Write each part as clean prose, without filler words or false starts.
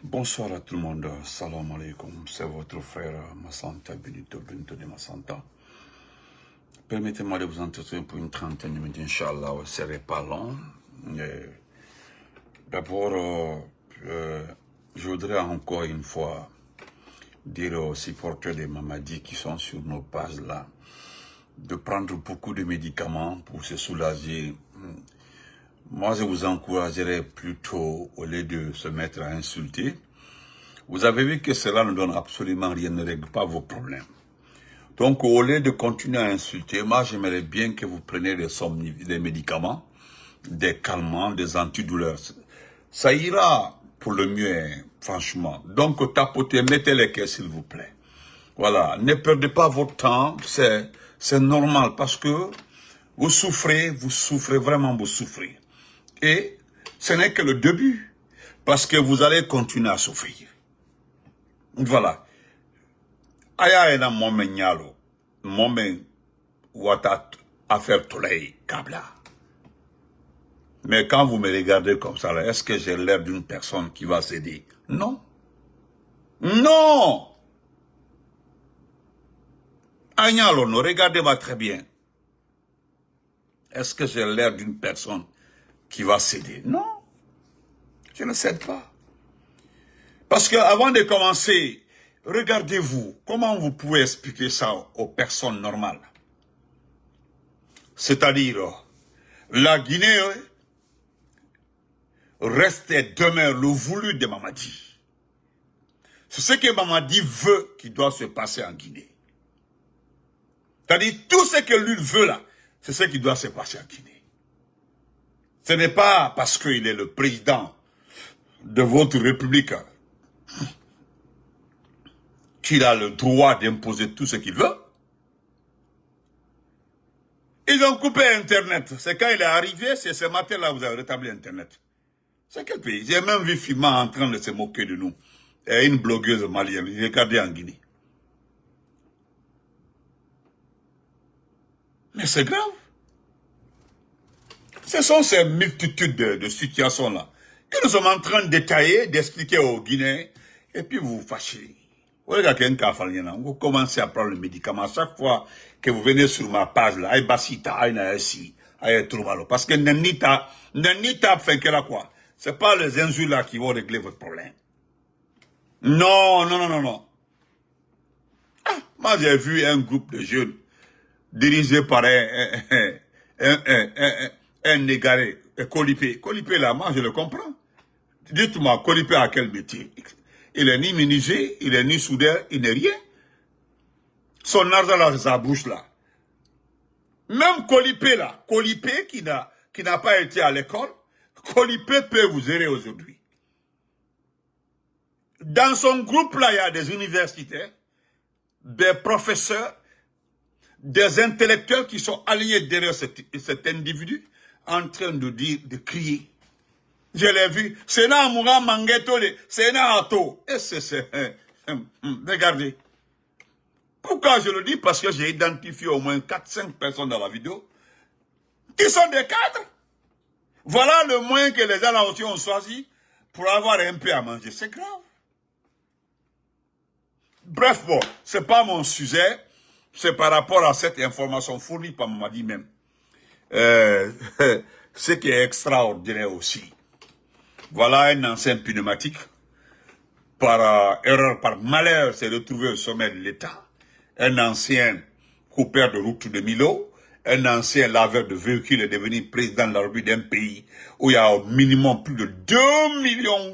Bonsoir à tout le monde, salam alaikum, c'est votre frère Massanta Benito de Massanta. Permettez-moi de vous entretenir pour une trentaine de minutes, Inch'Allah, ce ne serait pas long. D'abord, je voudrais encore une fois dire aux supporters des Mamadi qui sont sur nos pages là, de prendre beaucoup de médicaments pour se soulager. Moi, je vous encouragerais plutôt, au lieu de se mettre à insulter, vous avez vu que cela ne donne absolument rien, ne règle pas vos problèmes. Donc, au lieu de continuer à insulter, moi, j'aimerais bien que vous preniez des médicaments, des calmants, des antidouleurs. Ça ira pour le mieux, hein, franchement. Donc, tapotez, mettez les caisses, s'il vous plaît. Voilà, ne perdez pas votre temps, c'est normal parce que vous souffrez, vraiment, vous souffrez. Et ce n'est que le début, parce que vous allez continuer à souffrir. Voilà. Aya ena momen nyalo, momen wata affaire tolei kabla. Mais quand vous me regardez comme ça, est-ce que j'ai l'air d'une personne qui va céder? Non. Non. Agnalo, non, regardez-moi très bien. Est-ce que j'ai l'air d'une personne qui va céder? Non. Je ne cède pas. Parce que avant de commencer, regardez-vous, comment vous pouvez expliquer ça aux personnes normales? C'est-à-dire, la Guinée reste et demeure le voulu de Mamadi. C'est ce que Mamadi veut qui doit se passer en Guinée. C'est-à-dire, tout ce que lui veut là, c'est ce qui doit se passer en Guinée. Ce n'est pas parce qu'il est le président de votre république qu'il a le droit d'imposer tout ce qu'il veut. Ils ont coupé Internet. C'est quand il est arrivé, c'est ce matin-là vous avez rétabli Internet. C'est quel pays? J'ai même vu Fima en train de se moquer de nous. Et une blogueuse malienne, regardez en Guinée. Mais c'est grave. Ce sont ces multitudes de situations-là que nous sommes en train de détailler, d'expliquer aux Guinéens, et puis vous vous fâchez. Vous commencez à prendre le médicament. À chaque fois que vous venez sur ma page, là, parce que Nenita fait que là quoi. C'est pas les injures là qui vont régler votre problème. Non, non, non, non, non. Ah, moi j'ai vu un groupe de jeunes dirigé par un égaré, Colipé. Colipé là, moi je le comprends. Dites-moi, Colipé a quel métier? Il est ni menuisier, il est ni soudeur, il n'est rien. Son argent là, sa bouche là. Même Colipé là, Colipé qui n'a pas été à l'école, Colipé peut vous aider aujourd'hui. Dans son groupe là, il y a des universitaires, des professeurs, des intellectuels qui sont alignés derrière cet individu en train de dire, de crier. Je l'ai vu. C'est là Moura Mangueto, c'est là Ato. Et c'est, regardez. Pourquoi je le dis? Parce que j'ai identifié au moins 4-5 personnes dans la vidéo qui sont des cadres. Voilà le moins que les gens aussi ont choisi pour avoir un peu à manger. C'est grave. Bref, bon, c'est pas mon sujet. C'est par rapport à cette information fournie par Mamadi même. Ce qui est extraordinaire aussi. Voilà un ancien pneumatique, par erreur, par malheur, s'est retrouvé au sommet de l'État. Un ancien coupeur de route de Milo, un ancien laveur de véhicules est devenu président de la République d'un pays où il y a au minimum plus de 2,8 millions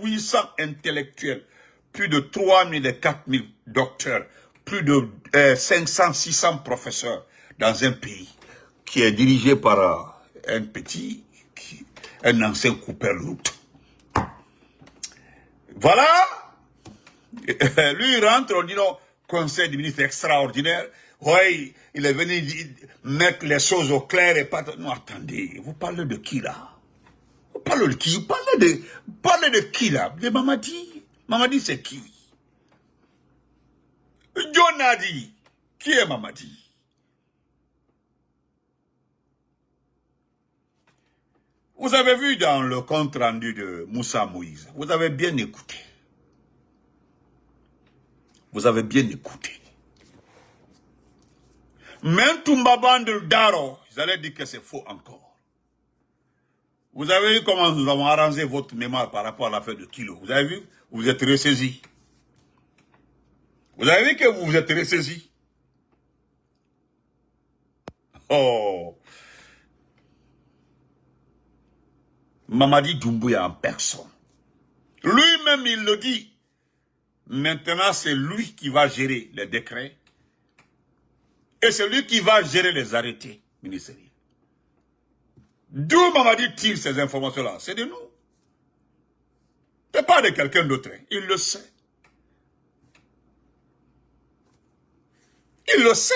intellectuels, plus de 3 000 et 4 000 docteurs, plus de 500-600 professeurs dans un pays qui est dirigé par un ancien coupeur de route. Voilà. Lui, il rentre, on dit non, conseil du ministre extraordinaire. Oui, il est venu mettre les choses au clair et pas... Non, attendez, vous parlez de qui là? Vous parlez de qui? Vous parlez de qui là? De Mamadi. Mamadi, c'est qui? John a dit. Qui est Mamadi? Vous avez vu dans le compte rendu de Moussa Moïse, vous avez bien écouté. Vous avez bien écouté. Même Toumbabandou Daro, ils allaient dire que c'est faux encore. Vous avez vu comment nous avons arrangé votre mémoire par rapport à l'affaire de Kilo. Vous avez vu? Vous êtes ressaisi. Vous avez vu que vous vous êtes ressaisi. Oh. Mamadi Doumbouya en personne. Lui-même, il le dit. Maintenant, c'est lui qui va gérer les décrets. Et c'est lui qui va gérer les arrêtés ministériels. D'où Mamadi tire ces informations-là? C'est de nous. C'est pas de quelqu'un d'autre. Il le sait. Il le sait.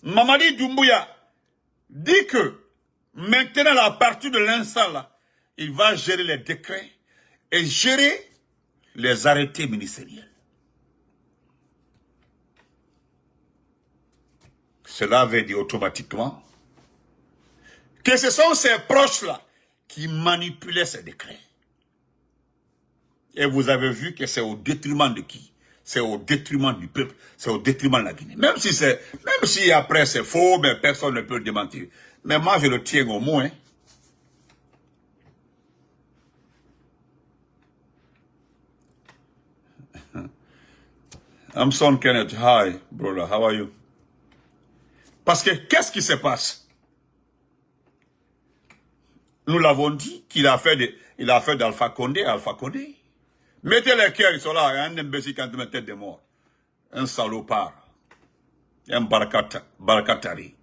Mamadi Doumbouya dit que maintenant, à partir de l'instant là, il va gérer les décrets et gérer les arrêtés ministériels. Cela veut dire automatiquement que ce sont ces proches-là qui manipulaient ces décrets. Et vous avez vu que c'est au détriment de qui? C'est au détriment du peuple, c'est au détriment de la Guinée. Même si après c'est faux, mais personne ne peut le démentir. Mais moi, je le tiens au moins. I'm son Kenneth. Hi, brother. How are you? Parce que qu'est-ce qui se passe? Nous l'avons dit qu'il a fait d'Alpha Condé. Mettez les cœurs, ils sont là. Un imbécile qui a une tête de mort. Un salopard. Un barakatari.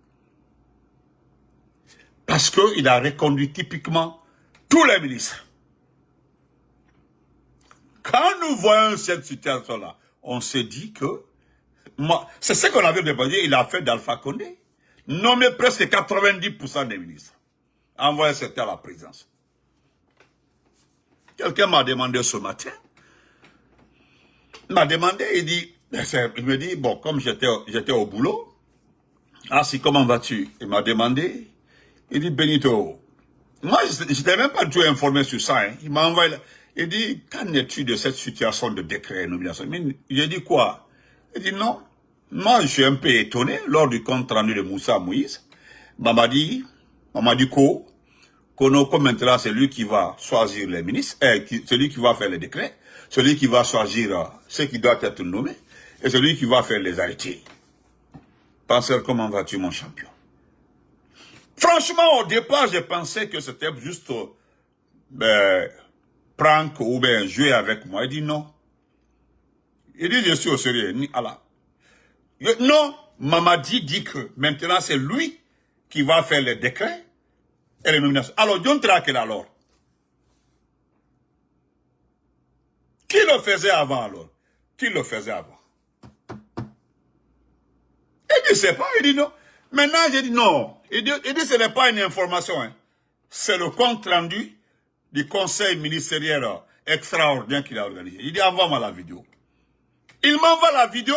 Parce qu'il a reconduit typiquement tous les ministres. Quand nous voyons cette situation-là, on se dit que, c'est ce qu'on avait demandé, il a fait d'Alpha Condé. Nommé presque 90% des ministres. Envoyé c'était à la présidence. Quelqu'un m'a demandé ce matin. Il m'a demandé, il me dit, bon, comme j'étais au boulot, si comment vas-tu? Il m'a demandé, il dit, Benito, moi, je n'étais même pas tout informé sur ça. Hein. Il m'a envoyé, il dit, qu'en es-tu de cette situation de décret et nomination? J'ai dit quoi? Il dit, non. Moi, je suis un peu étonné lors du compte rendu de Moussa Moïse. Mamadi Kono, comme maintenant, c'est lui qui va choisir les ministres, celui qui va faire les décrets, celui qui va choisir ce qui doit être nommé, et celui qui va faire les arrêtés. Penseur, comment vas-tu, mon champion? Franchement, au départ, je pensais que c'était juste prank ou bien jouer avec moi. Il dit non. Il dit, je suis au sérieux. Ni Allah. Non, Mamadi dit que maintenant, c'est lui qui va faire les décrets et les nominations. Alors, John Traquel alors. Qui le faisait avant alors? Qui le faisait avant? Il dit, c'est pas, il dit non. Maintenant, j'ai dit non. Il dit, ce n'est pas une information. Hein. C'est le compte rendu du conseil ministériel extraordinaire qu'il a organisé. Il dit, envoie-moi la vidéo. Il m'envoie la vidéo.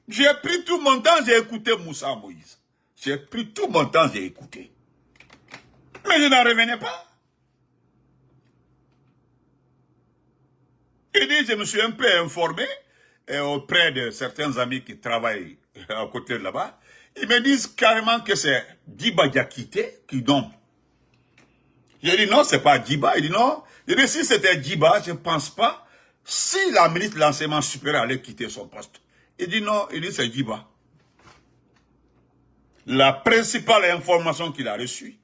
J'ai pris tout mon temps, j'ai écouté Moussa Moïse. J'ai pris tout mon temps, j'ai écouté. Mais je n'en revenais pas. Il dit, je me suis un peu informé auprès de certains amis qui travaillent à côté de là-bas. Ils me disent carrément que c'est Djiba Diakité qui donne. J'ai dit non, c'est pas Djiba. Il dit non. Il dit si c'était Djiba, je ne pense pas. Si la ministre de l'enseignement supérieur allait quitter son poste. Il dit non, il dit c'est Djiba. La principale information qu'il a reçue,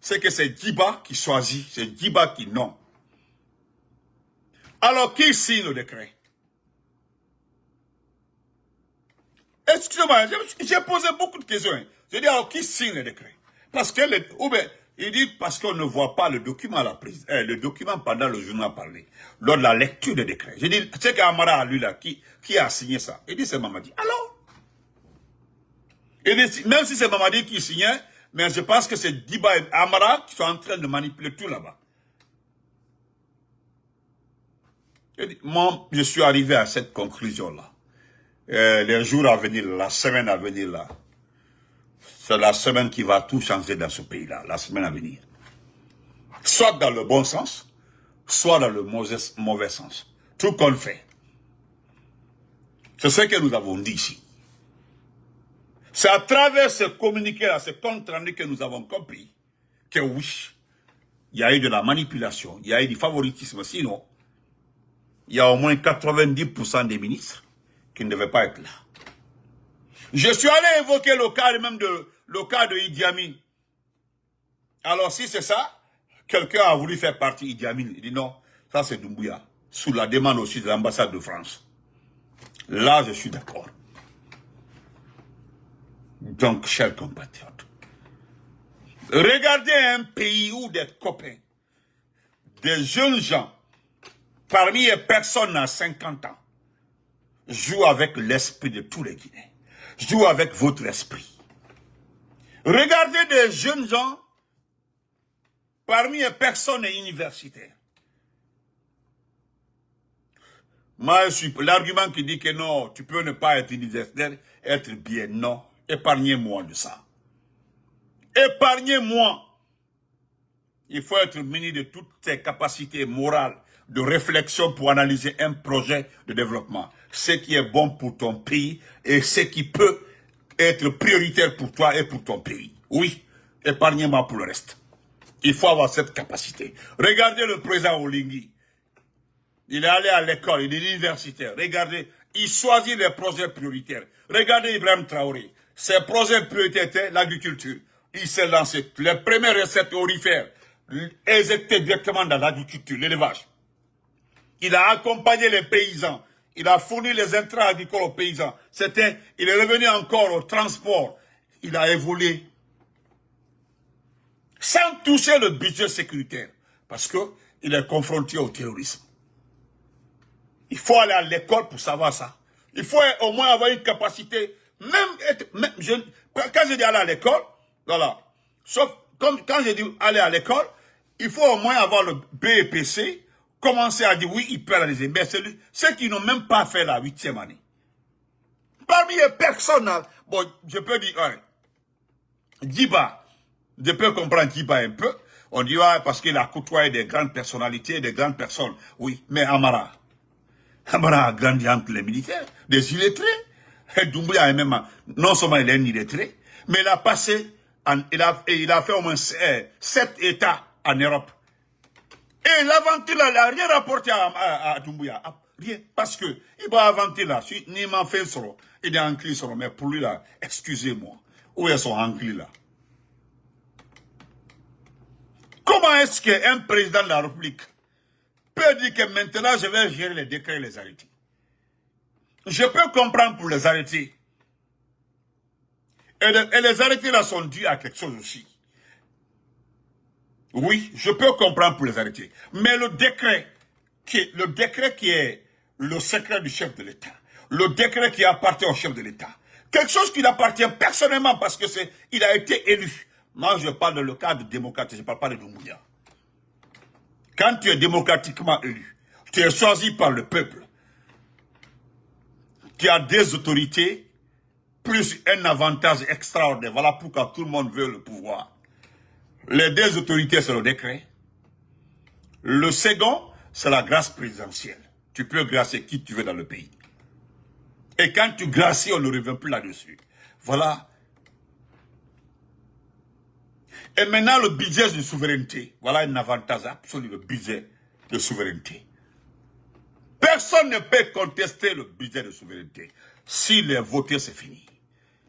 c'est que c'est Djiba qui choisit, c'est Djiba qui nomme. Alors, qui signe le décret? Excusez-moi, j'ai posé beaucoup de questions. J'ai dit, alors, qui signe le décret? Parce que, il dit, parce qu'on ne voit pas le document à la prise, le document pendant le journal parlé, lors de la lecture du décret. J'ai dit, c'est qu'Amara a lu là, qui a signé ça? Il dit, c'est Mamadi. Alors? Il dit, même si c'est Mamadi qui signait, mais je pense que c'est Djiba et Amara qui sont en train de manipuler tout là-bas. Moi, je suis arrivé à cette conclusion-là. Les jours à venir, la semaine à venir, là, c'est la semaine qui va tout changer dans ce pays-là, la semaine à venir. Soit dans le bon sens, soit dans le mauvais sens. Tout qu'on fait. C'est ce que nous avons dit ici. C'est à travers ce communiqué-là, ce compte-rendu que nous avons compris que oui, il y a eu de la manipulation, il y a eu du favoritisme. Sinon, il y a au moins 90% des ministres qui ne devaient pas être là. Je suis allé évoquer le cas même le cas de Idi Amin. Alors si c'est ça, quelqu'un a voulu faire partie Idi Amin. Il dit non, ça c'est Doumbouya. Sous la demande aussi de l'ambassade de France. Là, je suis d'accord. Donc, chers compatriotes, regardez un pays où des copains, des jeunes gens, parmi les personnes à 50 ans, jouent avec l'esprit de tous les Guinéens. Jouent avec votre esprit. Regardez des jeunes gens, parmi les personnes universitaires. Moi, l'argument qui dit que non, tu peux ne pas être universitaire, être bien, non. Épargnez-moi de ça. Épargnez-moi. Il faut être muni de toutes ses capacités morales, de réflexion pour analyser un projet de développement. Ce qui est bon pour ton pays et ce qui peut être prioritaire pour toi et pour ton pays. Oui, épargnez-moi pour le reste. Il faut avoir cette capacité. Regardez le président Oligui. Il est allé à l'école, il est universitaire. Regardez, il choisit les projets prioritaires. Regardez Ibrahim Traoré. Ses projets prioritaires étaient l'agriculture. Il s'est lancé. Les premières recettes aurifères, elles étaient directement dans l'agriculture, l'élevage. Il a accompagné les paysans. Il a fourni les intrants agricoles aux paysans. Il est revenu encore au transport. Il a évolué. Sans toucher le budget sécuritaire. Parce qu'il est confronté au terrorisme. Il faut aller à l'école pour savoir ça. Il faut au moins avoir une capacité, quand je dis aller à l'école, voilà. Sauf, quand je dis aller à l'école, il faut au moins avoir le BEPC, commencer à dire oui, il peut analyser. Mais ceux qui n'ont même pas fait la 8e année. Parmi les personnes, bon, je peux dire, ouais, Djiba, je peux comprendre Djiba un peu. On dit, ouais, parce qu'il a côtoyé des grandes personnalités, des grandes personnes. Oui, mais Amara a grandi entre les militaires, des illettrés. Et Doumbouya est même, non seulement il est un illettré, mais il a passé, il a fait au moins 7 États en Europe. Et l'aventure là, il n'a rien rapporté à Doumbouya. Rien. Parce que, il va aventure là, ni m'en fait solo, il est enclin solo, mais pour lui là, excusez-moi, où est son enclin là? Comment est-ce qu'un président de la République peut dire que maintenant je vais gérer les décrets et les arrêtés? Je peux comprendre pour les arrêtés. Et les arrêtés là sont dus à quelque chose aussi. Oui, je peux comprendre pour les arrêtés. Mais le décret qui est le secret du chef de l'État, le décret qui appartient au chef de l'État, quelque chose qui l'appartient personnellement parce que il a été élu. Moi, je parle de le cadre démocratique, je ne parle pas de Doumbouya. Quand tu es démocratiquement élu, tu es choisi par le peuple. Tu as des autorités, plus un avantage extraordinaire. Voilà pourquoi tout le monde veut le pouvoir. Les deux autorités, c'est le décret. Le second, c'est la grâce présidentielle. Tu peux grâcer qui tu veux dans le pays. Et quand tu gracies, on ne revient plus là-dessus. Voilà. Et maintenant, le budget de souveraineté. Voilà un avantage absolu, le budget de souveraineté. Personne ne peut contester le budget de souveraineté. S'il est voté, c'est fini.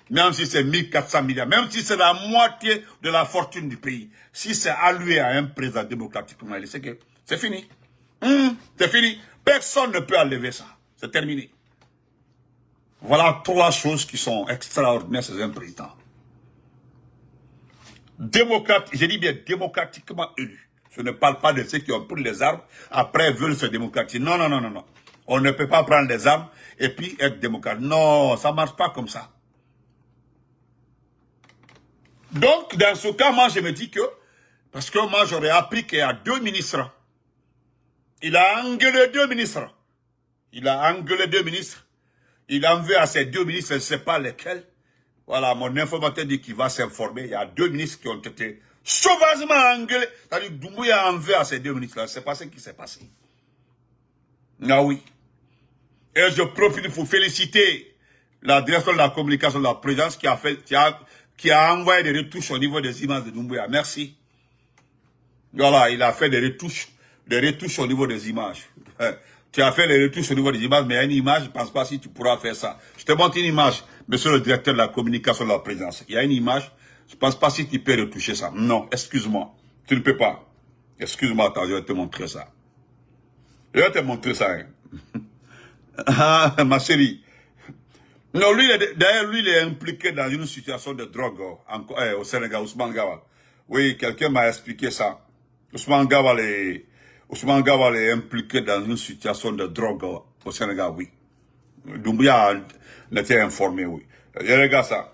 Même si c'est 1400 milliards, même si c'est la moitié de la fortune du pays, si c'est alloué à un président démocratiquement élu, c'est fini. C'est fini. Personne ne peut enlever ça. C'est terminé. Voilà 3 choses qui sont extraordinaires chez un président. Je dis bien démocratiquement élu. Je ne parle pas de ceux qui ont pris les armes, après veulent se démocratiser. Non, non, non, non, non. On ne peut pas prendre les armes et puis être démocrate. Non, ça ne marche pas comme ça. Donc, dans ce cas, moi, je me dis que, parce que moi, j'aurais appris qu'il y a 2 ministres. Il a engueulé 2 ministres. Il a engueulé 2 ministres. Il en veut à ces 2 ministres, je ne sais pas lesquels. Voilà, mon informateur dit qu'il va s'informer. Il y a 2 ministres qui ont été sauvagement engueulés. C'est-à-dire, Doumbouya en veut à ces 2 ministres-là. C'est pas ce qui s'est passé. Ah oui. Et je profite pour féliciter la direction de la communication de la présidence qui a envoyé des retouches au niveau des images de Doumbouya. Merci. Voilà, il a fait des retouches au niveau des images. Tu as fait les retouches au niveau des images, mais il y a une image, je ne pense pas si tu pourras faire ça. Je te montre une image, monsieur le directeur de la communication de la présidence. Il y a une image, je ne pense pas si tu peux retoucher ça. Non, excuse-moi, tu ne peux pas. Excuse-moi, attends, je vais te montrer ça. Je vais te montrer ça. Hein. Ah, ma chérie. Non, d'ailleurs, lui, il est impliqué dans une situation de drogue au Sénégal, Ousmane Gawal. Oui, quelqu'un m'a expliqué ça. Ousmane Gawal est impliqué dans une situation de drogue au Sénégal, oui. Doumbouya n'était informé, oui. Je regarde ça.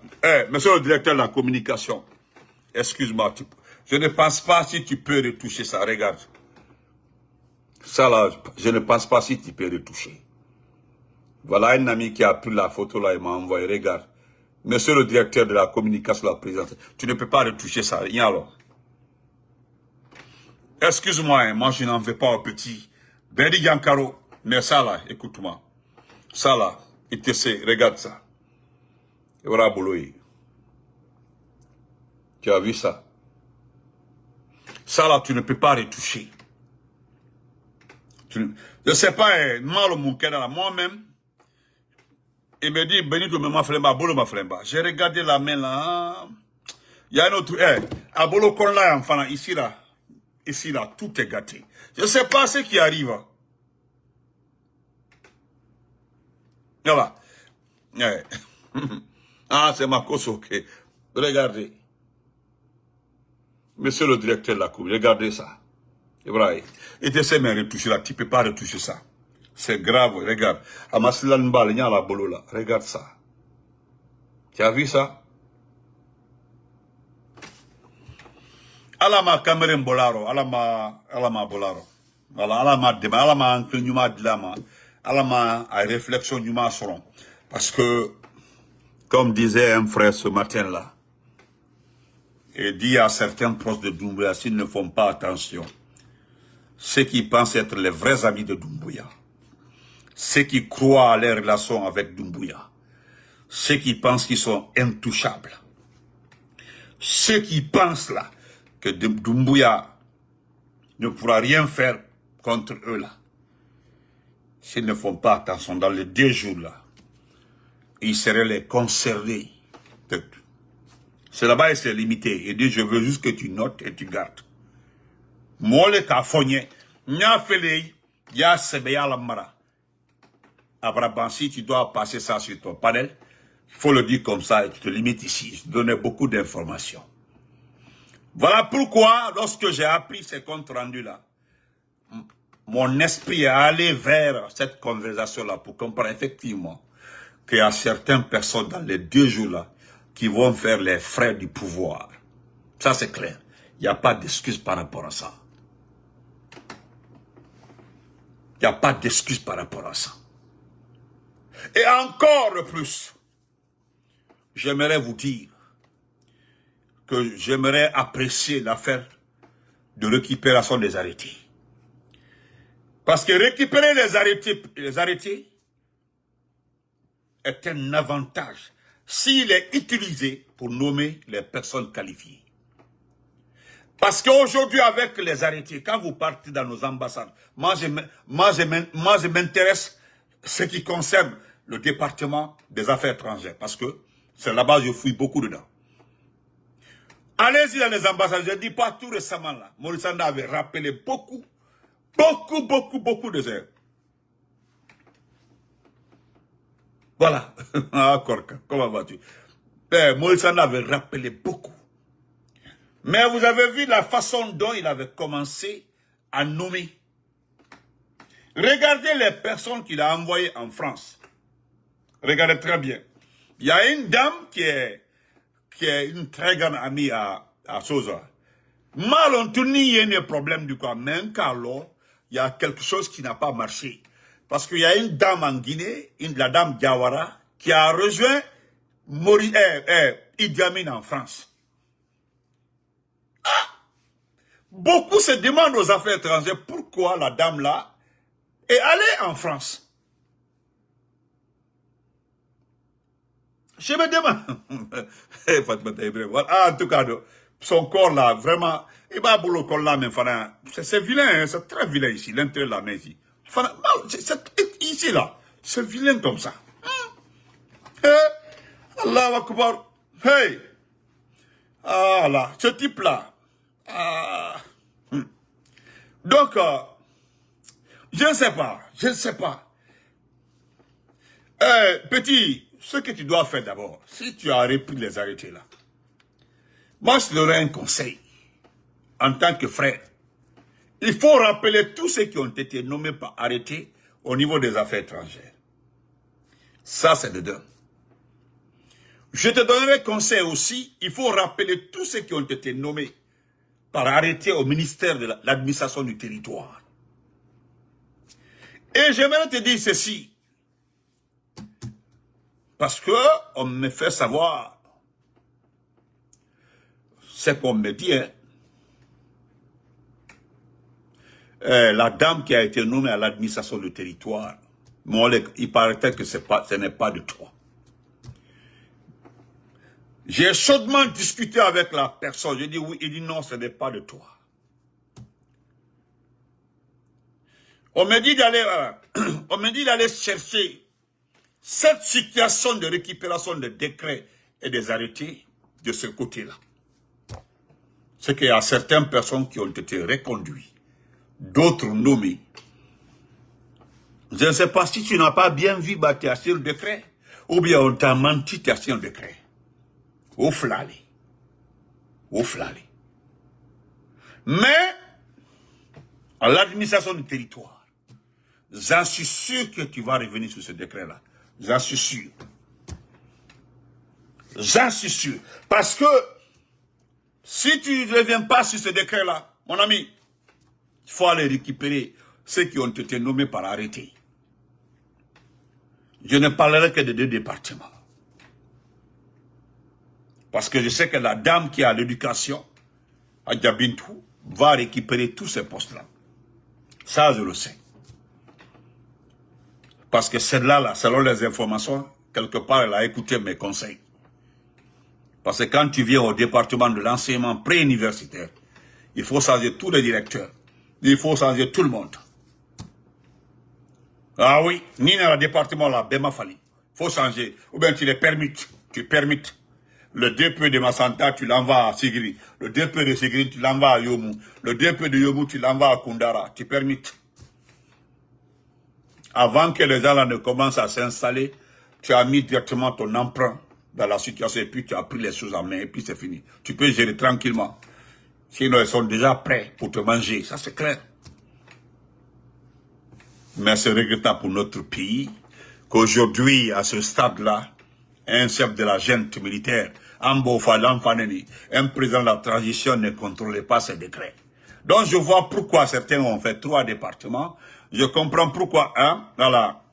Monsieur le directeur de la communication, excuse-moi, je ne pense pas si tu peux retoucher ça, regarde. Ça là, je ne pense pas si tu peux retoucher. Voilà un ami qui a pris la photo là et m'a envoyé, regarde. Monsieur le directeur de la communication de la présidence, tu ne peux pas retoucher ça, rien alors. Excuse-moi, hein, moi je n'en veux pas au petit. Bedi Yankaro, mais ça là, écoute-moi. Ça là, il te sait, regarde ça. Et voilà Bouloï. Tu as vu ça? Ça là, tu ne peux pas retoucher. Je ne sais pas, mal mon cœur là, moi-même, il me dit, Benito me m'a flemba, Bolo m'a flemba. J'ai regardé la main là. Il y a un autre, à Bolo qu'on l'a, enfin, ici là, tout est gâté. Je ne sais pas ce qui arrive. Voilà. Ah, c'est ma cause, ok. Regardez. Monsieur le directeur de la cour, regardez ça. Et voilà. Et tu sais, mais retoucher là, tu ne peux pas retoucher ça. C'est grave, regarde. Amaslan Mbal, il y a la bolo là. Regarde ça. Tu as vu ça? Alama Cameroun Bolaro, alama Bolaro. Voilà, alama Dema, alama Ancle Numa Dilama, alama à réflexion Numa Soron. Parce que, comme disait un frère ce matin là, et dit à certains proches de Doumbouya, s'ils ne font pas attention, ceux qui pensent être les vrais amis de Doumbouya, ceux qui croient à les relations avec Doumbouya, ceux qui pensent qu'ils sont intouchables, ceux qui pensent là que Doumbouya ne pourra rien faire contre eux là, s'ils ne font pas attention dans les 2 jours là, ils seraient les concernés. C'est là-bas et c'est limité. Il dit, je veux juste que tu notes et tu gardes. Moi, le cafogné, n'a fait ya sebeya la mara. Si tu dois passer ça sur ton panel, il faut le dire comme ça et tu te limites ici. Je donnais beaucoup d'informations. Voilà pourquoi, lorsque j'ai appris ces comptes rendus là, mon esprit est allé vers cette conversation-là pour comprendre effectivement qu'il y a certaines personnes dans les 2 jours-là qui vont faire les frais du pouvoir. Ça, c'est clair. Il n'y a pas d'excuse par rapport à ça. Il n'y a pas d'excuse par rapport à ça. Et encore de plus, j'aimerais vous dire que j'aimerais apprécier l'affaire de récupération des arrêtés. Parce que récupérer les arrêtés est un avantage s'il est utilisé pour nommer les personnes qualifiées. Parce qu'aujourd'hui, avec les arrêtés, quand vous partez dans nos ambassades, moi je m'intéresse ce qui concerne le département des affaires étrangères, parce que c'est là-bas que je fouille beaucoup dedans. Allez-y dans les ambassades, je ne dis pas tout récemment là, Maurice Sanda avait rappelé beaucoup de erreurs. Voilà. Ah, Korka, comment vas-tu? Maurice Sanda avait rappelé beaucoup. Mais vous avez vu la façon dont il avait commencé à nommer. Regardez les personnes qu'il a envoyées en France. Regardez très bien. Il y a une dame qui est une très grande amie à Sosa. Mal on tourne, il y a un problème du quoi. Mais alors, il y a quelque chose qui n'a pas marché. Parce qu'il y a une dame en Guinée, la dame Diawara, qui a rejoint Idi Amin en France. Beaucoup se demandent aux affaires étrangères pourquoi la dame là est allée en France. Je me demande. Fatmata Ibrahim. Ah, en tout cas, son corps là, vraiment, il va boulot corps là, mais c'est vilain, hein, c'est très vilain ici, l'intérieur de la main ici. Ici là, c'est vilain comme ça. Allahu Akbar. Hey! Ah là, ce type là. Ah. Donc, je ne sais pas, je ne sais pas. Petit, ce que tu dois faire d'abord, si tu as repris les arrêtés là, moi je te donnerai un conseil, en tant que frère. Il faut rappeler tous ceux qui ont été nommés par arrêté au niveau des affaires étrangères. Ça, c'est de deux. Je te donnerai conseil aussi, il faut rappeler tous ceux qui ont été nommés par arrêté au ministère de l'administration du territoire. Et j'aimerais te dire ceci, parce que on me fait savoir, c'est qu'on me dit, hein, la dame qui a été nommée à l'administration du territoire, il paraît que ce n'est pas de toi. J'ai chaudement discuté avec la personne, j'ai dit oui, il dit non, ce n'est pas de toi. On me dit d'aller chercher cette situation de récupération des décrets et des arrêtés de ce côté-là. C'est qu'il y a certaines personnes qui ont été reconduites, d'autres nommées. Je ne sais pas si tu n'as pas bien vu, tu as sur le décret, ou bien on t'a menti, tu as sur le décret. Au flâlé. Au flâlé. Mais, à l'administration du territoire, j'en suis sûr que tu vas revenir sur ce décret-là. J'en suis sûr. J'en suis sûr. Parce que, si tu ne reviens pas sur ce décret-là, mon ami, il faut aller récupérer ceux qui ont été nommés par arrêté. Je ne parlerai que de 2 départements. Parce que je sais que la dame qui a l'éducation, Adja Bintou, va récupérer tous ces postes-là. Ça, je le sais. Parce que celle-là, selon les informations, quelque part, elle a écouté mes conseils. Parce que quand tu viens au département de l'enseignement pré-universitaire, il faut changer tous les directeurs. Il faut changer tout le monde. Ah oui, ni dans le département là, Bema Fali. Il faut changer. Ou bien tu les permites. Tu permites. Le DP de Massanta, tu l'envoies à Sigri. Le DP de Sigri, tu l'envoies à Yomu. Le DP de Yomu, tu l'envoies à Kundara. Tu permites. Avant que les gens là ne commencent à s'installer, tu as mis directement ton emprunt dans la situation et puis tu as pris les choses en main et puis c'est fini. Tu peux gérer tranquillement. Sinon, ils sont déjà prêts pour te manger. Ça, c'est clair. Mais c'est regrettable pour notre pays qu'aujourd'hui, à ce stade-là, un chef de la junte militaire, un président de la transition ne contrôlait pas ces décrets. Donc je vois pourquoi certains ont fait 3 départements. Je comprends pourquoi voilà.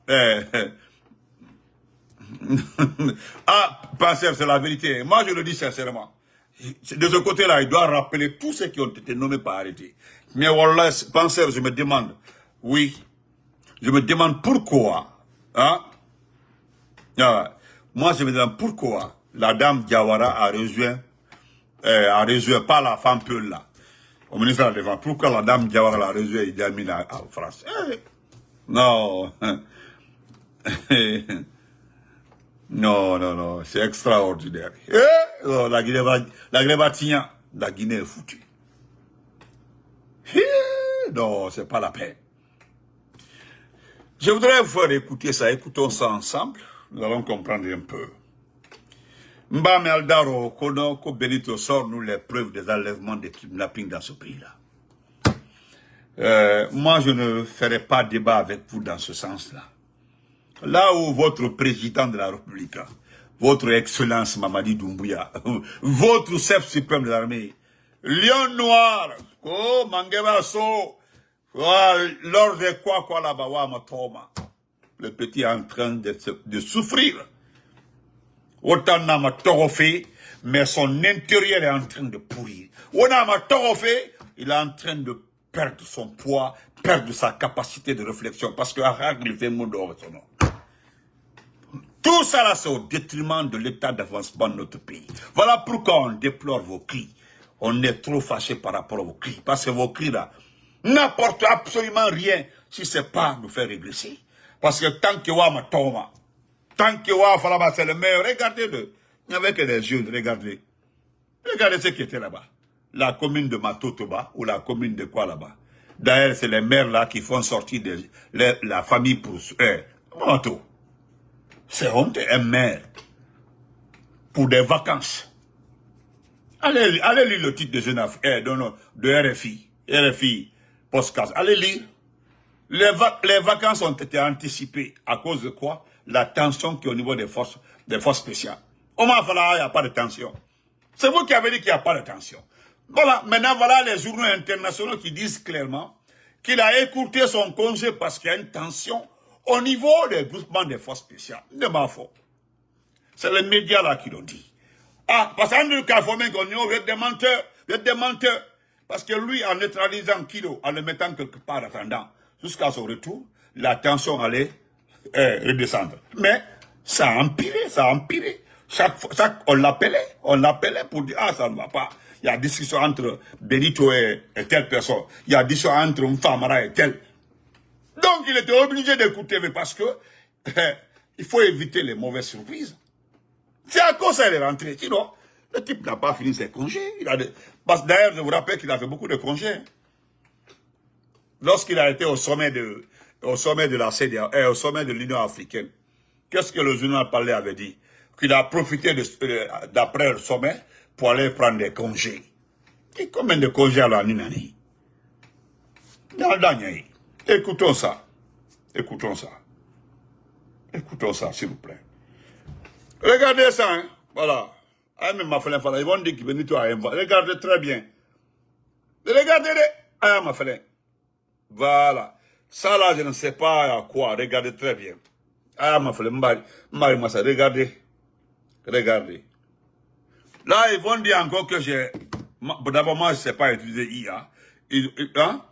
Ah, penseur, c'est la vérité. Moi, je le dis sincèrement. De ce côté-là, il doit rappeler tous ceux qui ont été nommés par arrêté. Mais voilà, penseur, je me demande, oui, je me demande pourquoi, hein? Moi, je me demande pourquoi la dame Diawara a rejoint pas la femme Peul là, au ministère de la Défense. Pourquoi la dame Diawara l'a rejoint Idi Amin en France? Non. Non, c'est extraordinaire. Oh, la Guinée est foutue. Non, c'est pas la peine. Je voudrais vous faire écouter ça, écoutons ça ensemble. Nous allons comprendre un peu. Mbame Aldaro, Ko Benito sort nous les preuves des enlèvements de kidnapping dans ce pays-là. Moi, je ne ferai pas débat avec vous dans ce sens-là. Là où votre président de la République, votre excellence Mamadi Doumbouya, votre chef suprême de l'armée, Lion Noir, oh, Mangeba So, lors de quoi là-bas, Matoma, le petit est en train de souffrir. Autant n'a ma torofé, mais son intérieur est en train de pourrir. On a ma torofé, il est en train de perdre son poids, perdre sa capacité de réflexion, parce que il fait mon son nom. Tout ça là, c'est au détriment de l'état d'avancement de notre pays. Voilà pourquoi on déplore vos cris. On est trop fâché par rapport à vos cris. Parce que vos cris là n'apportent absolument rien si ce n'est pas nous faire régresser. Parce que tant que Wama Toma, tant que Wama Falaba c'est le meilleur, regardez-le. Il n'y avait que des jeunes, regardez. Regardez ce qui était là-bas. La commune de Matotoba ou la commune de quoi là-bas. D'ailleurs, c'est les maires là qui font sortir la famille pour... Mato. C'est honte, un maire. Pour des vacances. Allez lire le titre de Jeune Afrique, de RFI, podcast. Allez lire. Les vacances ont été anticipées. À cause de quoi? La tension qui est au niveau des forces spéciales. Au moins, il n'y a pas de tension. C'est vous qui avez dit qu'il n'y a pas de tension. Voilà, maintenant, voilà les journaux internationaux qui disent clairement qu'il a écourté son congé parce qu'il y a une tension au niveau des groupements des forces spéciales. De ma faute. C'est les médias là qui l'ont dit. Ah, parce qu'Andrew Kafomé, vous êtes des menteurs. Parce que lui, en neutralisant Kilo, en le mettant quelque part attendant, jusqu'à son retour, la tension allait redescendre. Mais ça a empiré. Chaque fois, on l'appelait pour dire, ah, ça ne va pas. Il y a discussion entre Benito et telle personne. Il y a discussion entre Mfamara et telle. Donc, il était obligé d'écouter, mais parce que il faut éviter les mauvaises surprises. C'est à cause ça qu'il est rentré. Sinon, le type n'a pas fini ses congés. Parce que d'ailleurs, je vous rappelle qu'il a fait beaucoup de congés. Lorsqu'il a été au sommet de la CEDEAO, au sommet de l'Union africaine, qu'est-ce que le journal parlé avait dit? Qu'il a profité d'après le sommet pour aller prendre des congés. Et combien de congés à une année? Écoutons ça, s'il vous plaît. Regardez ça, hein? Voilà. Ils vont dire qu'il Benito a inventé. Regardez très bien. Regardez-les. Ma frère. Voilà. Ça là, je ne sais pas à quoi. Regardez très bien. Ma frère, regardez. Regardez. Là, ils vont dire encore que j'ai... D'abord, moi, je ne sais pas utiliser IA. Hein?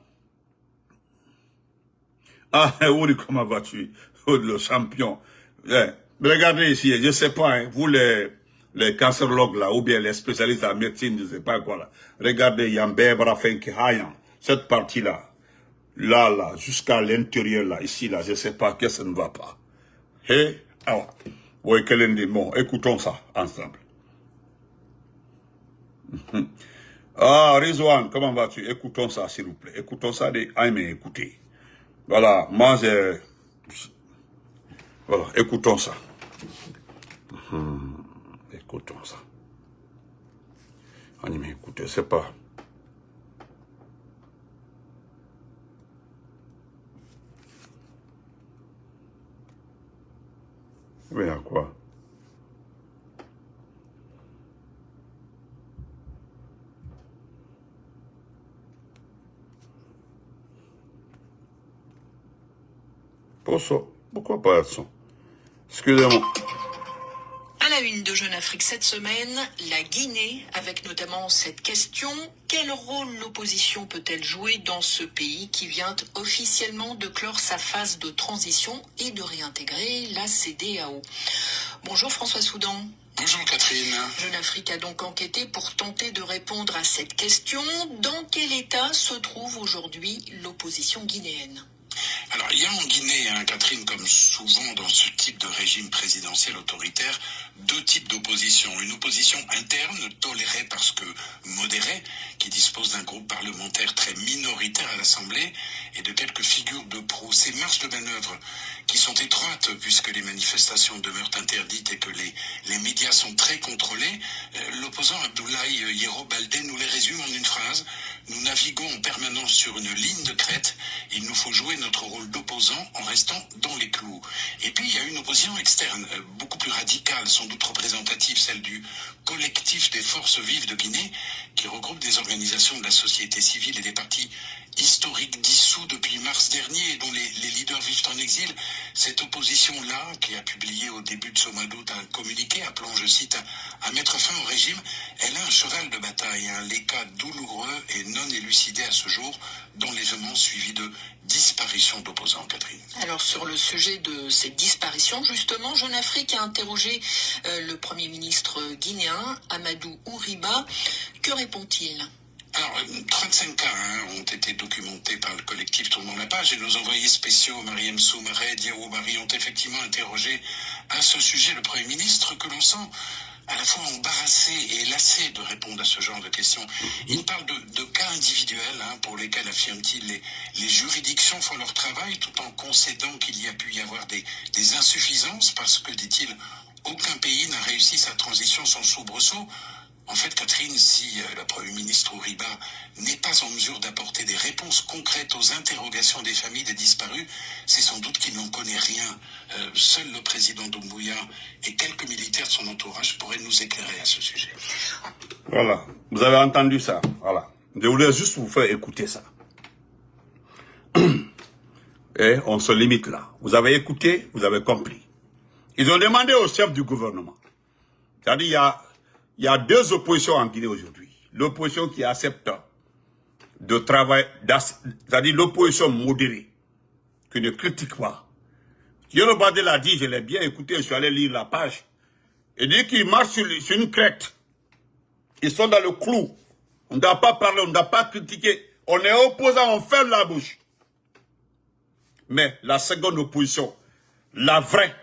Ah, oui, comment vas-tu? Le champion. Regardez ici, je ne sais pas, hein, vous les cancérologues là, ou bien les spécialistes en médecine, je ne sais pas quoi là. Regardez, Yambé, Brafenki, Hayan, cette partie-là, là, jusqu'à l'intérieur là, ici là, je ne sais pas, qu'est-ce qui ne va pas. Et, alors, oui, bon, écoutons ça ensemble. Ah, Rizwan, comment vas-tu? Écoutons ça, s'il vous plaît. Écoutons ça, mais écoutez. Voilà, moi, voilà, écoutons ça. Écoutons ça. Mais écoutez, c'est pas... Mais à quoi? Pourquoi pas son? Excusez-moi. À la une de Jeune Afrique cette semaine, la Guinée, avec notamment cette question: quel rôle l'opposition peut-elle jouer dans ce pays qui vient officiellement de clore sa phase de transition et de réintégrer la CEDEAO? Bonjour François Soudan. Bonjour Catherine. Jeune Afrique a donc enquêté pour tenter de répondre à cette question. Dans quel état se trouve aujourd'hui l'opposition guinéenne? Alors, il y a en Guinée, Catherine, comme souvent dans ce type de régime présidentiel autoritaire, deux types d'opposition. Une opposition interne, tolérée parce que modérée, qui dispose d'un groupe parlementaire très minoritaire à l'Assemblée et de quelques figures de proue. Ces marges de manœuvre qui sont étroites puisque les manifestations demeurent interdites et que les médias sont très contrôlés, l'opposant Abdoulaye Yero Baldé nous les résume en une phrase: nous naviguons en permanence sur une ligne de crête, il nous faut jouer notre rôle d'opposant en restant dans les clous. Et puis il y a une opposition externe, beaucoup plus radicale, sans doute représentative, celle du collectif des forces vives de Guinée, qui regroupe des organisations de la société civile et des partis historiques dissous depuis mars dernier et dont les leaders vivent en exil. Cette opposition-là, qui a publié au début de ce mois d'août un communiqué appelant, je cite, à mettre fin au régime, elle a un cheval de bataille, les cas douloureux et non élucidés à ce jour, dont l'événement suivi de disparitions disparitions d'opposants, Catherine. Alors sur le sujet de ces disparitions, justement, Jeune Afrique a interrogé le Premier ministre guinéen, Amadou Ouriba. Que répond-il ? Alors, 35 cas ont été documentés par le collectif Tournons la page et nos envoyés spéciaux, Mariam Soumaré et Diao Barry, ont effectivement interrogé à ce sujet le Premier ministre, que l'on sent à la fois embarrassé et lassé de répondre à ce genre de questions. Il parle de cas individuels pour lesquels, affirme-t-il, les juridictions font leur travail tout en concédant qu'il y a pu y avoir des insuffisances parce que, dit-il, aucun pays n'a réussi sa transition sans soubresaut. En fait, Catherine, si le Premier ministre Ouriba n'est pas en mesure d'apporter des réponses concrètes aux interrogations des familles des disparus, c'est sans doute qu'il n'en connaît rien. Seul le président Doumbouya et quelques militaires de son entourage pourraient nous éclairer à ce sujet. Voilà, vous avez entendu ça, voilà. Je voulais juste vous faire écouter ça. Et on se limite là. Vous avez écouté, vous avez compris. Ils ont demandé au chef du gouvernement. C'est-à-dire, il y a deux oppositions en Guinée aujourd'hui. L'opposition qui accepte de travailler, c'est-à-dire l'opposition modérée, qui ne critique pas. Yoro Bade l'a dit, je l'ai bien écouté, je suis allé lire la page. Il dit qu'ils marchent sur une crête. Ils sont dans le clou. On ne doit pas parler, on ne doit pas critiquer. On est opposant, on ferme la bouche. Mais la seconde opposition, la vraie,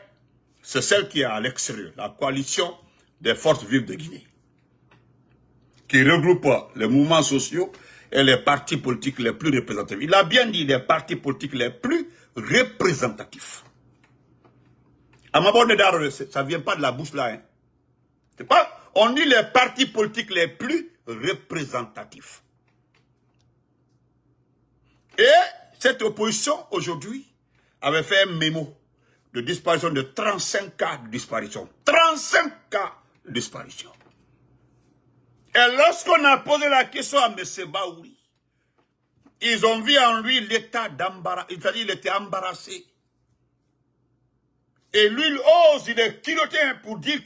c'est celle qui est à l'extérieur, la coalition des forces vives de Guinée, qui regroupe les mouvements sociaux et les partis politiques les plus représentatifs. Il a bien dit les partis politiques les plus représentatifs. À ma bonne dame, ça ne vient pas de la bouche là. C'est pas, on dit les partis politiques les plus représentatifs. Et cette opposition, aujourd'hui, avait fait un mémo de disparition de 35 cas de disparition. 35 cas de disparition. Et lorsqu'on a posé la question à M. Baouri, ils ont vu en lui l'état d'embarras, c'est-à-dire il était embarrassé. Et lui, il ose, il est culotté pour dire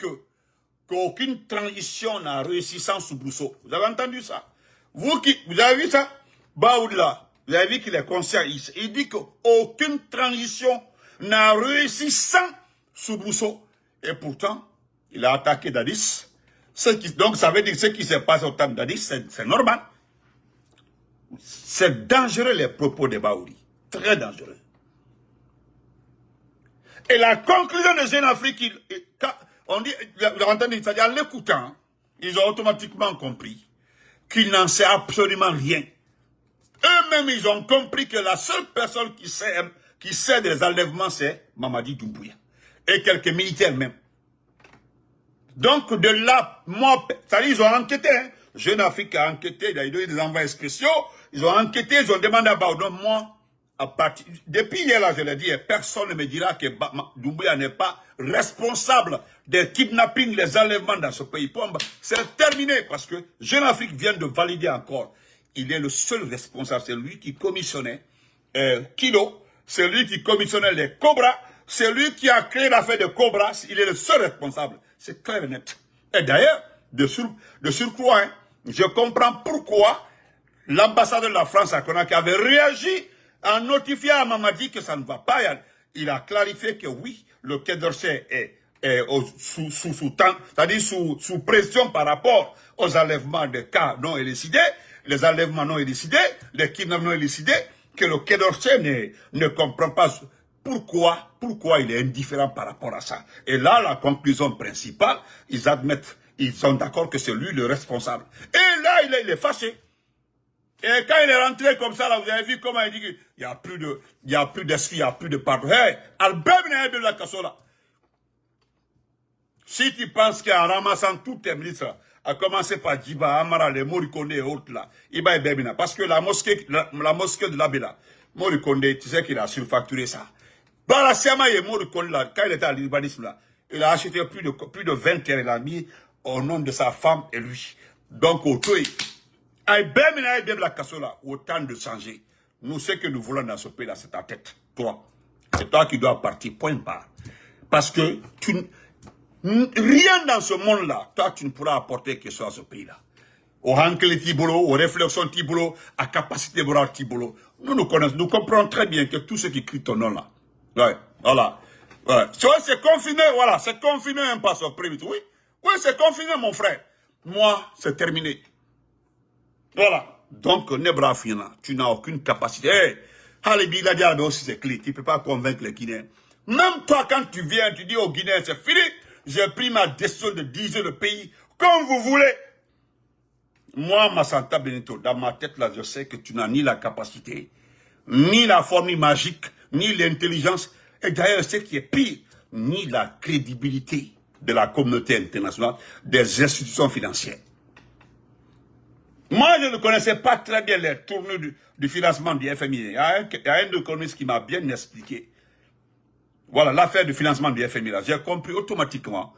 qu'aucune transition n'a réussi sans soubresaut. Vous avez entendu ça? Vous avez vu ça? Baouri là, vous avez vu qu'il est conscient. Il dit qu'aucune transition n'a réussi sans soubresaut. Et pourtant, il a attaqué Dadis. Donc ça veut dire que ce qui se passe au temps d'Adis, c'est normal. C'est dangereux les propos de Baouri. Très dangereux. Et la conclusion de Jeune Afrique, on dit, vous avez entendu, c'est-à-dire en l'écoutant, ils ont automatiquement compris qu'ils n'en sait absolument rien. Eux-mêmes, ils ont compris que la seule personne qui sait des enlèvements, c'est Mamadi Doumbouya. Et quelques militaires même. Donc, de là, c'est-à-dire, ils ont enquêté, Jeune Afrique a enquêté, il a eu des envois spéciaux, ils ont enquêté, ils ont demandé à Baoudon, moi, depuis hier, là, je l'ai dit, personne ne me dira que Doumbouya n'est pas responsable des kidnappings, les enlèvements dans ce pays. C'est terminé, parce que Jeune Afrique vient de valider encore. Il est le seul responsable, c'est lui qui commissionnait Kilo, c'est lui qui commissionnait les Cobras, c'est lui qui a créé l'affaire de Cobras, il est le seul responsable. C'est clair et net. Et d'ailleurs, de surcroît, je comprends pourquoi l'ambassadeur de la France à Conakry avait réagi en notifiant à Mamadi que ça ne va pas. Il a clarifié que oui, le Quai d'Orsay est sous pression par rapport aux enlèvements de cas non élucidés, les enlèvements non élucidés, les kidnappings non élucidés, que le Quai d'Orsay ne comprend pas pourquoi il est indifférent par rapport à ça. Et là, la conclusion principale, ils admettent, ils sont d'accord que c'est lui le responsable. Et là, il est fâché. Et quand il est rentré comme ça, là, vous avez vu comment il dit qu'il n'y a plus d'esprit, il n'y a plus de pardon. Hey, Albert de la Kassola. Si tu penses qu'en ramassant tous tes ministres, à commencer par Djiba, Amara, les Morikone et autres là, Iba et Bebina, parce que la mosquée de l'Abela, Morikone, tu sais qu'il a surfacturé ça. Balassiama et Morikone là, quand il était à l'urbanisme là, il a acheté plus de 20 terres, il a mis au nom de sa femme et lui. Donc, au tout, autant de changer. Nous, ce que nous voulons dans ce pays-là, c'est ta tête. Toi. C'est toi qui dois partir, point barre. Parce que rien dans ce monde-là, toi, tu ne pourras apporter quelque chose à ce pays-là. au Hankele Tibolo, aux réflexions Tibolo, à capacité morale Tibolo. Nous connaissons, nous comprenons très bien que tous ceux qui crient ton nom là. Ouais, voilà. Ouais. C'est confiné, voilà, c'est confiné un pas sur prévu. Oui, oui, c'est confiné, mon frère. Moi, c'est terminé. Voilà. Donc, Nebra Fina, tu n'as aucune capacité. Hey, Halibi Ladia aussi c'est clé. Tu ne peux pas convaincre les Guinéens. Même toi, quand tu viens, tu dis aux Guinéens, c'est fini. J'ai pris ma décision de diriger le pays comme vous voulez. Moi, Massanta Benito, dans ma tête, là, je sais que tu n'as ni la capacité, ni la formule magique, ni l'intelligence, et d'ailleurs, ce qui est pire, ni la crédibilité de la communauté internationale, des institutions financières. Moi, je ne connaissais pas très bien les tournures du financement du FMI. Il y a un économiste qui m'a bien expliqué. Voilà, l'affaire du financement du FMI, là. J'ai compris automatiquement,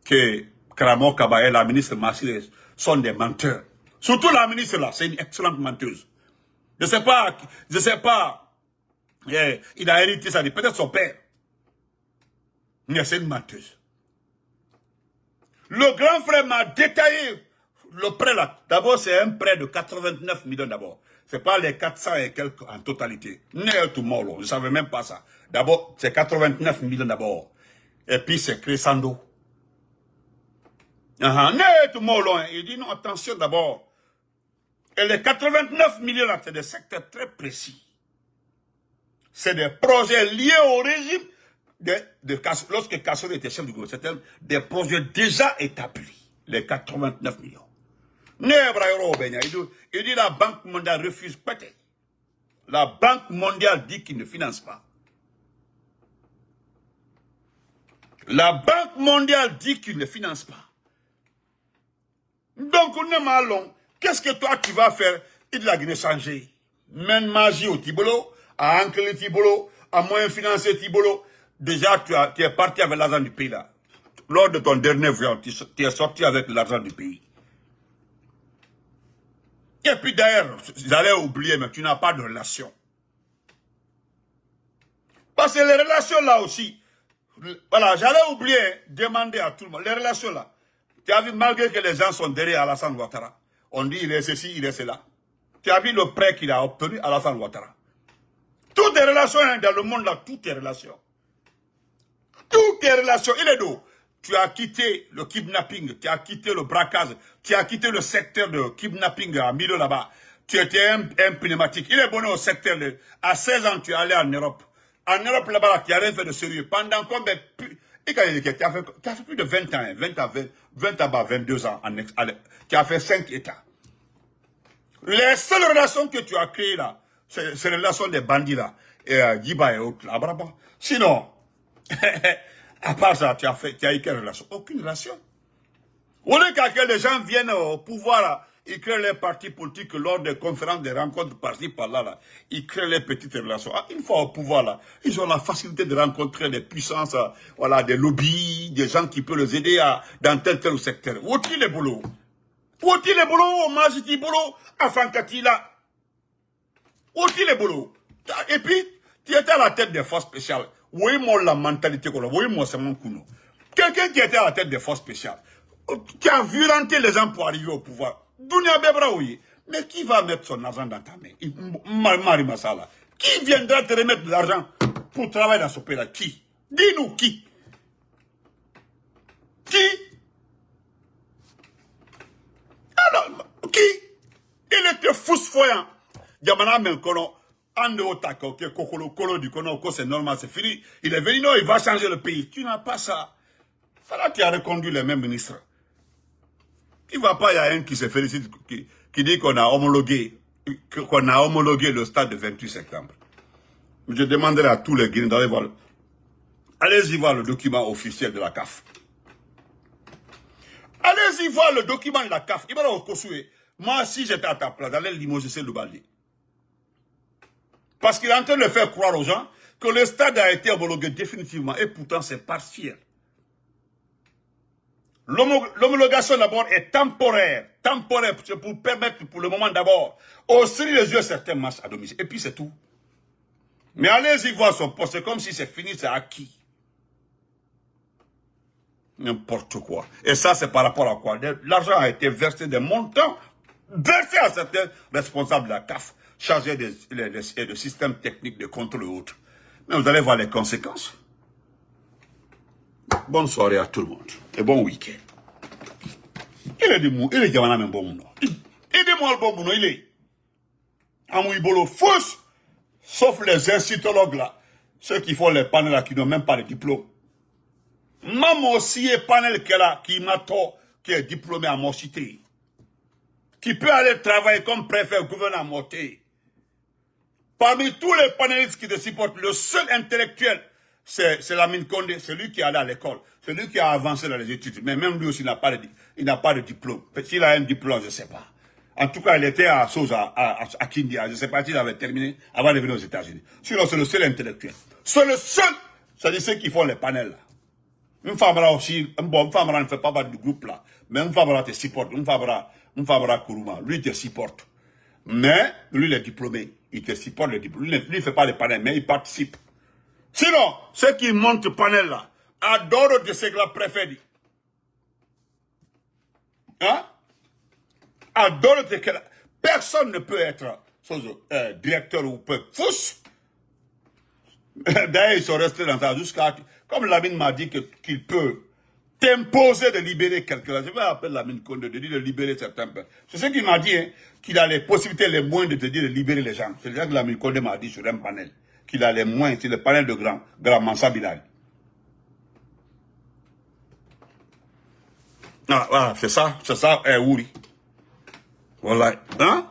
que Karamo Kaba et la ministre Massiré sont des menteurs. Surtout la ministre, là, c'est une excellente menteuse. Je sais pas, il a hérité ça, peut-être son père. Mais c'est une menteuse. Le grand frère m'a détaillé le prêt là. D'abord, c'est un prêt de 89 millions d'abord. C'est pas les 400 et quelques en totalité. Je ne savais même pas ça. D'abord, c'est 89 millions d'abord. Et puis, c'est Crescendo. Il dit non, attention d'abord. Et les 89 millions là, c'est des secteurs très précis. C'est des projets liés au régime lorsque Kassori était chef du gouvernement. C'était des projets déjà établis. Les 89 millions. Il dit la Banque mondiale refuse peut-être. La Banque mondiale dit qu'il ne finance pas. La Banque mondiale dit qu'il ne finance pas. Donc, on est mal long. Qu'est-ce que toi tu vas faire? Il a Guinée changer. Même magie au Tibolo, à Ankele Tibolo, à moyen financier Tibolo. Déjà, tu es parti avec l'argent du pays là. Lors de ton dernier voyage, tu es sorti avec l'argent du pays. Et puis d'ailleurs, j'allais oublier, mais tu n'as pas de relation. Parce que les relations là aussi, voilà, j'allais oublier, demander à tout le monde, les relations là. Tu as vu, malgré que les gens sont derrière Alassane Ouattara, on dit il est ceci, il est cela. Tu as vu le prêt qu'il a obtenu, Alassane Ouattara. Toutes les relations dans le monde là, toutes les relations. Toutes les relations, il est d'où? Tu as quitté le kidnapping, tu as quitté le braquage, tu as quitté le secteur de kidnapping à Milo là-bas. Tu étais un pneumatique. Il est bon au secteur à 16 ans, tu es allé en Europe. En Europe là-bas, tu n'as rien fait de sérieux. Pendant combien? Tu as fait plus de 20 ans, 20 à 22 ans. Tu as fait 5 États. Les seules relations que tu as créées là, c'est les relations des bandits là, et Giba et autres là, bravo. Sinon, à part ça, tu as eu quelle relation? Aucune relation. Au lieu que les gens viennent au pouvoir là, ils créent les partis politiques lors des conférences, des rencontres par-ci, par-là, là. Ils créent les petites relations. Une fois au pouvoir, là, ils ont la facilité de rencontrer des puissances, voilà, des lobbies, des gens qui peuvent les aider dans tel secteur. Où est-il les boulots? Où est-il les boulots? Majiti boulot, Afankati là. Où est-il les boulots? Et puis, tu étais à la tête des forces spéciales. Oui, moi, la mentalité qu'on a. Oui, moi, c'est mon coup. Quelqu'un qui était à la tête des forces spéciales, qui a violenté les gens pour arriver au pouvoir. Dounia Bebra, oui. Mais qui va mettre son argent dans ta main? Mari Massala. Qui viendra te remettre de l'argent pour travailler dans ce pays-là? Qui? Dis-nous qui? Qui? Alors, qui? Il était fousfoyant. Yamana Menkono. Ande Otako, qui est Kokolo du Konoko, c'est normal, c'est fini. Il est venu, non, il va changer le pays. Tu n'as pas ça. Voilà, tu as reconduit les mêmes ministres. Il ne va pas, il y a un qui se félicite, qui dit qu'on a homologué le stade de 28 septembre. Je demanderai à tous les Guinéens d'aller voir. Allez-y voir le document officiel de la CAF. Allez-y voir le document de la CAF. Il va le reconstruire. Moi, si j'étais à ta place, j'allais limoger le balai. Parce qu'il est en train de faire croire aux gens que le stade a été homologué définitivement. Et pourtant, c'est partiel. L'homologation d'abord est temporaire. Temporaire, c'est pour permettre pour le moment d'abord ouvrir les yeux certains matchs à domicile. Et puis c'est tout. Mais allez-y voir son poste. C'est comme si c'est fini, c'est acquis. N'importe quoi. Et ça, c'est par rapport à quoi? L'argent a été versé, des montants versés à certains responsables de la CAF, chargés des systèmes techniques de contrôle et autres. Mais vous allez voir les conséquences. Bonne soirée à tout le monde. Et bon week-end. Il est Gamana même bon mouno. Aidez-moi le bon mouno, il est. Amouibolo fausse, sauf les institutologues là. Ceux qui font les panels là, qui n'ont même pas de diplôme. Maman aussi est panel qui m'a tort, qui est diplômé à mon cité. Qui peut aller travailler comme préfet ou gouverneur à Moté. Parmi tous les panélistes qui te supportent, le seul intellectuel, c'est Lamine Condé, celui qui est allé à l'école, celui qui a avancé dans les études. Mais même lui aussi, il n'a pas de diplôme. S'il a un diplôme, je ne sais pas. En tout cas, il était à Sosa, à Kindia. Je ne sais pas s'il avait terminé avant de venir aux États-Unis. Sinon, c'est le seul intellectuel. C'est le seul. C'est ceux qui font les panels là. Une femme là aussi, une femme là ne fait pas partie du groupe là. Mais une femme là te supporte. Une femme là Kourouma, lui te supporte. Mais, lui il est diplômé. Il te supporte le diplôme. Lui ne fait pas les panels, mais il participe. Sinon, ceux qui montent le panel là, adorent de ce que la préfet dit. Hein? Adorent de ce que personne ne peut être directeur ou peu fousse. D'ailleurs, ils sont restés dans ça jusqu'à... Comme Lamine m'a dit qu'il peut t'imposer de libérer quelqu'un. Je vais appeler Lamine Condé de dire de libérer certains peuples. C'est ce qu'il m'a dit, hein, qu'il a les possibilités les moins de te dire de libérer les gens. C'est ça que Lamine Condé m'a dit sur un panel. Qu'il a les moins, c'est le panel de Grand Mansa Bilal. Ah, voilà, c'est ça, Ouri. Voilà. Hein?